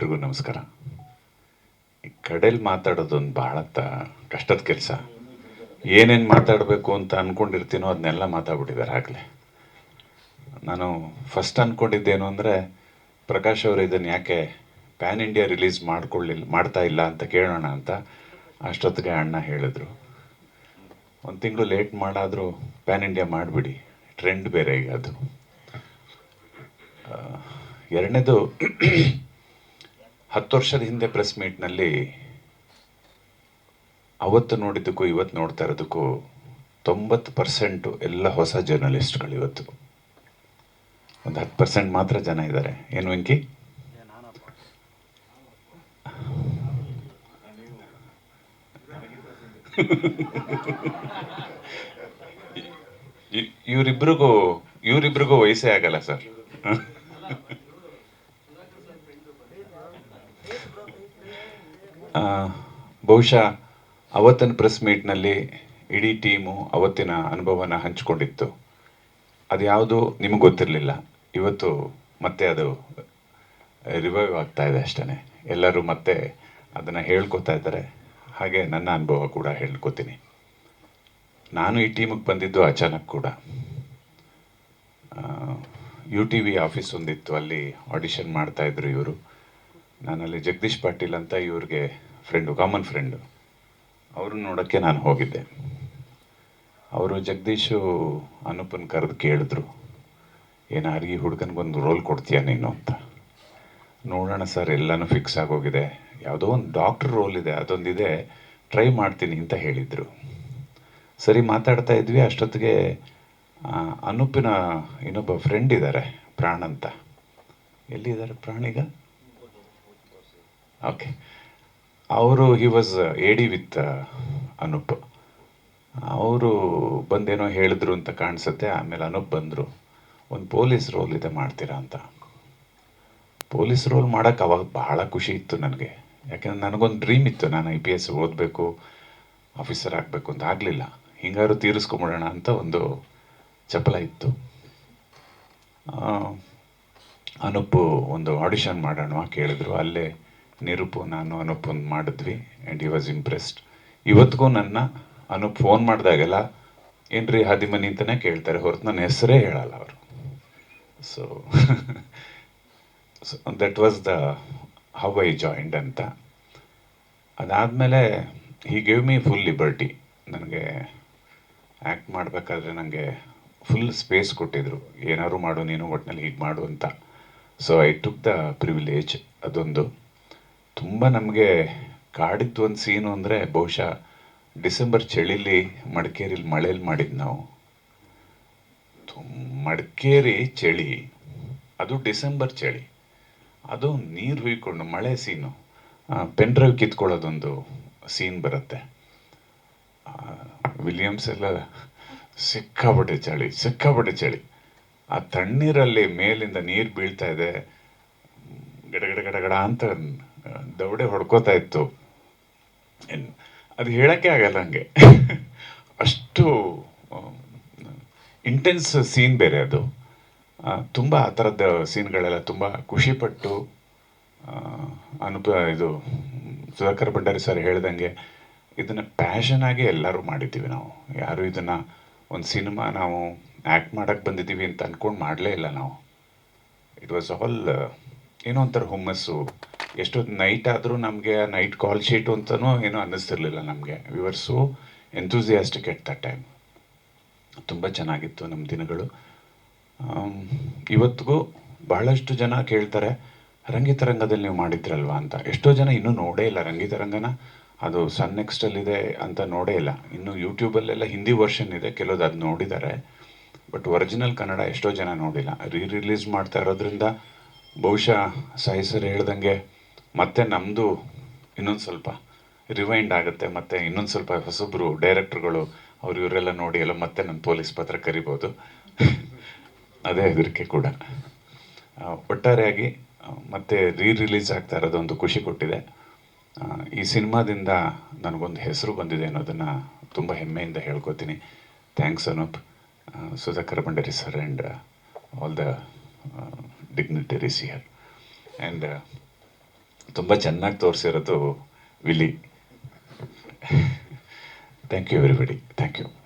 ಎಲ್ರಿಗೂ ನಮಸ್ಕಾರ. ಈ ಕಡೆಯಲ್ಲಿ ಮಾತಾಡೋದೊಂದು ಭಾಳ ಕಷ್ಟದ ಕೆಲಸ. ಏನೇನು ಮಾತಾಡಬೇಕು ಅಂತ ಅಂದ್ಕೊಂಡಿರ್ತೀನೋ ಅದನ್ನೆಲ್ಲ ಮಾತಾಡ್ಬಿಟ್ಟಿದ್ದಾರೆ ಆಗಲೇ. ನಾನು ಫಸ್ಟ್ ಅಂದ್ಕೊಂಡಿದ್ದೇನು ಅಂದರೆ, ಪ್ರಕಾಶ್ ಅವರು ಇದನ್ನು ಯಾಕೆ ಪ್ಯಾನ್ ಇಂಡಿಯಾ ರಿಲೀಸ್ ಮಾಡ್ತಾ ಇಲ್ಲ ಅಂತ ಕೇಳೋಣ ಅಂತ. ಅಷ್ಟೊತ್ತಿಗೆ ಅಣ್ಣ ಹೇಳಿದ್ರು, ಒಂದು ತಿಂಗಳು ಲೇಟ್ ಮಾಡಾದರೂ ಪ್ಯಾನ್ ಇಂಡಿಯಾ ಮಾಡಿಬಿಡಿ, ಟ್ರೆಂಡ್ ಬೇರೆ ಈಗ ಅದು. ಎರಡನೇದು, 10 ವರ್ಷದ ಹಿಂದೆ ಪ್ರೆಸ್ ಮೀಟ್ನಲ್ಲಿ ಅವತ್ತು ನೋಡಿದ್ದಕ್ಕೂ ಇವತ್ತು ನೋಡ್ತಾ ಇರೋದಕ್ಕೂ 90% ಎಲ್ಲ ಹೊಸ ಜರ್ನಲಿಸ್ಟ್ಗಳು. ಇವತ್ತು ಒಂದು 10% ಮಾತ್ರ ಜನ ಇದ್ದಾರೆ. ಏನು ವೆಂಕಿ? ಇವರಿಬ್ರಿಗೂ ವಯಸ್ಸೇ ಆಗಲ್ಲ ಸರ್. ಬಹುಶಃ ಅವತ್ತಿನ ಪ್ರೆಸ್ ಮೀಟ್ನಲ್ಲಿ ಇಡೀ ಟೀಮು ಅವತ್ತಿನ ಅನುಭವನ ಹಂಚ್ಕೊಂಡಿತ್ತು. ಅದು ಯಾವುದು ನಿಮಗೆ ಗೊತ್ತಿರಲಿಲ್ಲ. ಇವತ್ತು ಮತ್ತೆ ಅದು ರಿವೈವ್ ಆಗ್ತಾ ಇದೆ ಅಷ್ಟೇ. ಎಲ್ಲರೂ ಮತ್ತೆ ಅದನ್ನು ಹೇಳ್ಕೊತಾ ಇದ್ದಾರೆ. ಹಾಗೆ ನನ್ನ ಅನುಭವ ಕೂಡ ಹೇಳ್ಕೊತೀನಿ. ನಾನು ಈ ಟೀಮಿಗೆ ಬಂದಿದ್ದು ಅಚಾನಕ್ ಕೂಡ. UTV ಆಫೀಸ್ ಒಂದಿತ್ತು, ಅಲ್ಲಿ ಆಡಿಷನ್ ಮಾಡ್ತಾಯಿದ್ರು ಇವರು. ನಾನಲ್ಲಿ ಜಗದೀಶ್ ಪಾಟೀಲ್ ಅಂತ ಇವ್ರಿಗೆ ಫ್ರೆಂಡು, ಕಾಮನ್ ಫ್ರೆಂಡು. ಅವ್ರನ್ನ ನೋಡೋಕ್ಕೆ ನಾನು ಹೋಗಿದ್ದೆ. ಅವರು ಜಗದೀಶು ಅನೂಪನ್ ಕರೆದು ಕೇಳಿದ್ರು, ಏನಾರು ಈ ಹುಡುಗನಿಗೊಂದು ರೋಲ್ ಕೊಡ್ತೀಯಾ ನೀನು ಅಂತ. ನೋಡೋಣ ಸರ್, ಎಲ್ಲನೂ ಫಿಕ್ಸ್ ಆಗೋಗಿದೆ, ಯಾವುದೋ ಒಂದು ಡಾಕ್ಟ್ರ್ ರೋಲ್ ಇದೆ, ಅದೊಂದಿದೆ, ಟ್ರೈ ಮಾಡ್ತೀನಿ ಅಂತ ಹೇಳಿದರು. ಸರಿ ಮಾತಾಡ್ತಾ ಇದ್ವಿ. ಅಷ್ಟೊತ್ತಿಗೆ ಅನೂಪಿನ ಇನ್ನೊಬ್ಬ ಫ್ರೆಂಡ್ ಇದ್ದಾರೆ, ಪ್ರಾಣ್ ಅಂತ. ಎಲ್ಲಿದ್ದಾರೆ ಪ್ರಾಣೀಗ? ಓಕೆ. ಅವರು he was AD with Anoop. ಅವರು ಬಂದೇನೋ ಹೇಳಿದ್ರು ಅಂತ ಕಾಣಿಸುತ್ತೆ. ಆಮೇಲೆ ಅನೂಪ್ ಬಂದರು, ಒಂದು ಪೊಲೀಸ್ ರೋಲ್ ಇದೆ, ಮಾಡ್ತೀರಾ ಅಂತ. ಪೊಲೀಸ್ ರೋಲ್ ಮಾಡೋಕ್ಕೆ ಅವಾಗ ಭಾಳ ಖುಷಿ ಇತ್ತು ನನಗೆ. ಯಾಕೆಂದ್ರೆ ನನಗೊಂದು ಡ್ರೀಮ್ ಇತ್ತು, ನಾನು IPS ಓದಬೇಕು, ಆಫೀಸರ್ ಆಗಬೇಕು ಅಂತ. ಆಗಲಿಲ್ಲ. ಹಿಂಗಾರು ತೀರಿಸ್ಕೊಂಬಿಡೋಣ ಅಂತ ಒಂದು ಚಪಲ ಇತ್ತು. ಅನೂಪ್ ಒಂದು ಆಡಿಷನ್ ಮಾಡೋಣ ಕೇಳಿದ್ರು. ಅಲ್ಲೇ ನಿರೂಪು, ನಾನು ಅನೂಪ್ ಒಂದು ಮಾಡಿದ್ವಿ. And he was impressed. ಇವತ್ತಿಗೂ ನನ್ನ ಅನೂಪ್ ಫೋನ್ ಮಾಡಿದಾಗೆಲ್ಲ ಏನ್ರಿ ಹಾದಿಮನಿ ಅಂತಲೇ ಕೇಳ್ತಾರೆ, ಹೊರತು ನನ್ನ ಹೆಸರೇ ಹೇಳಲ್ಲ ಅವರು. So that was the how I joined ಅಂತ. ಅದಾದಮೇಲೆ he gave me full liberty. ನನಗೆ ಆ್ಯಕ್ಟ್ ಮಾಡಬೇಕಾದ್ರೆ ನನಗೆ ಫುಲ್ ಸ್ಪೇಸ್ ಕೊಟ್ಟಿದ್ರು. ಏನಾದ್ರು ಮಾಡು ನೀನು, ಒಟ್ಟಿನಲ್ಲಿ ಹೀಗೆ ಮಾಡು ಅಂತ. So I took the privilege. ಅದೊಂದು ತುಂಬ ನಮಗೆ ಕಾಡಿದ್ದು ಒಂದು ಸೀನು ಅಂದರೆ, ಬಹುಶಃ ಡಿಸೆಂಬರ್ ಚಳಿಲಿ ಮಡಿಕೇರಿಲಿ ಮಳೇಲಿ ಮಾಡಿದ್ದು ನಾವು. ಮಡಿಕೇರಿ ಚಳಿ, ಅದು ಡಿಸೆಂಬರ್ ಚಳಿ, ಅದು ನೀರು ಹುಯ್ಕೊಂಡು ಮಳೆ ಸೀನು. ಪೆನ್ ಡ್ರೈವ್ ಕಿತ್ಕೊಳ್ಳೋದೊಂದು ಸೀನ್ ಬರುತ್ತೆ. ವಿಲಿಯಮ್ಸ್ ಎಲ್ಲ ಸಿಕ್ಕಾಪಟ್ಟೆ ಚಳಿ. ಆ ತಣ್ಣೀರಲ್ಲಿ ಮೇಲಿಂದ ನೀರು ಬೀಳ್ತಾ ಇದೆ, ಗಡಗಡ ಅಂತ ದವಡೆ ಹೊಡ್ಕೋತಾ ಇತ್ತು. ಅದು ಹೇಳೋಕ್ಕೆ ಆಗಲ್ಲ ಹಂಗೆ. ಅಷ್ಟು ಇಂಟೆನ್ಸ್ ಸೀನ್ ಬೇರೆ ಅದು. ತುಂಬ ಆ ಥರದ ಸೀನ್ಗಳೆಲ್ಲ ತುಂಬ ಖುಷಿಪಟ್ಟು ಇದು ಸುಧಾಕರ್ ಭಂಡಾರಿ ಸರ್ ಹೇಳ್ದಂಗೆ ಇದನ್ನು ಪ್ಯಾಷನ್ ಆಗಿ ಎಲ್ಲರೂ ಮಾಡಿದ್ದೀವಿ ನಾವು. ಯಾರು ಇದನ್ನು ಒಂದು ಸಿನಿಮಾ ನಾವು ಆ್ಯಕ್ಟ್ ಮಾಡೋಕ್ಕೆ ಬಂದಿದ್ದೀವಿ ಅಂತ ಅಂದ್ಕೊಂಡು ಮಾಡಲೇ ಇಲ್ಲ ನಾವು. ಇಟ್ ವಾಸ್ ಆಲ್ ಏನೋ ಒಂಥರ ಹುಮ್ಮಸ್ಸು. ಎಷ್ಟೊತ್ತು ನೈಟ್ ಆದರೂ ನಮಗೆ ನೈಟ್ ಕಾಲ್ ಶೀಟು ಅಂತಲೂ ಏನೂ ಅನ್ನಿಸ್ತಿರ್ಲಿಲ್ಲ ನಮಗೆ. We were so enthusiastic at that time. ತುಂಬ ಚೆನ್ನಾಗಿತ್ತು ನಮ್ಮ ದಿನಗಳು. ಇವತ್ತಿಗೂ ಬಹಳಷ್ಟು ಜನ ಕೇಳ್ತಾರೆ, ರಂಗಿತರಂಗದಲ್ಲಿ ನೀವು ಮಾಡಿದ್ರಲ್ವಾ ಅಂತ. ಎಷ್ಟೋ ಜನ ಇನ್ನೂ ನೋಡೇ ಇಲ್ಲ ರಂಗಿತರಂಗನ. ಅದು ಸನ್ ನೆಕ್ಸ್ಟಲ್ಲಿದೆ ಅಂತ ನೋಡೇ ಇಲ್ಲ. ಇನ್ನು ಯೂಟ್ಯೂಬಲ್ಲೆಲ್ಲ ಹಿಂದಿ ವರ್ಷನ್ ಇದೆ, ಕೆಲವ್ದು ಅದು ನೋಡಿದ್ದಾರೆ. ಬಟ್ ಒರಿಜಿನಲ್ ಕನ್ನಡ ಎಷ್ಟೋ ಜನ ನೋಡಿಲ್ಲ. ರಿಲೀಸ್ ಮಾಡ್ತಾ ಇರೋದ್ರಿಂದ ಬಹುಶಃ ಸಾಯಿ ಸರ್ ಹೇಳ್ದಂಗೆ ಮತ್ತೆ ನಮ್ಮದು ಇನ್ನೊಂದು ಸ್ವಲ್ಪ ರಿವೈಂಡ್ ಆಗುತ್ತೆ. ಮತ್ತು ಇನ್ನೊಂದು ಸ್ವಲ್ಪ ಹೊಸಬ್ರು ಡೈರೆಕ್ಟ್ರುಗಳು ಅವ್ರು ಇವರೆಲ್ಲ ನೋಡಿ ಎಲ್ಲ ಮತ್ತೆ ನನ್ನ ಪೊಲೀಸ್ ಪತ್ರ ಕರಿಬೋದು. ಅದೇ ಹೆದರಿಕೆ ಕೂಡ. ಒಟ್ಟಾರೆಯಾಗಿ ಮತ್ತೆ ರಿಲೀಸ್ ಆಗ್ತಾ ಇರೋದೊಂದು ಖುಷಿ ಕೊಟ್ಟಿದೆ. ಈ ಸಿನಿಮಾದಿಂದ ನನಗೊಂದು ಹೆಸರು ಬಂದಿದೆ ಅನ್ನೋದನ್ನು ತುಂಬ ಹೆಮ್ಮೆಯಿಂದ ಹೇಳ್ಕೊತೀನಿ. Thanks Anoop, Sudhakar Bhandari sir and all the dignitaries here. And ತುಂಬ ಚೆನ್ನಾಗಿ ತೋರಿಸಿರೋದು ವಿಲಿ. Thank you everybody, thank you.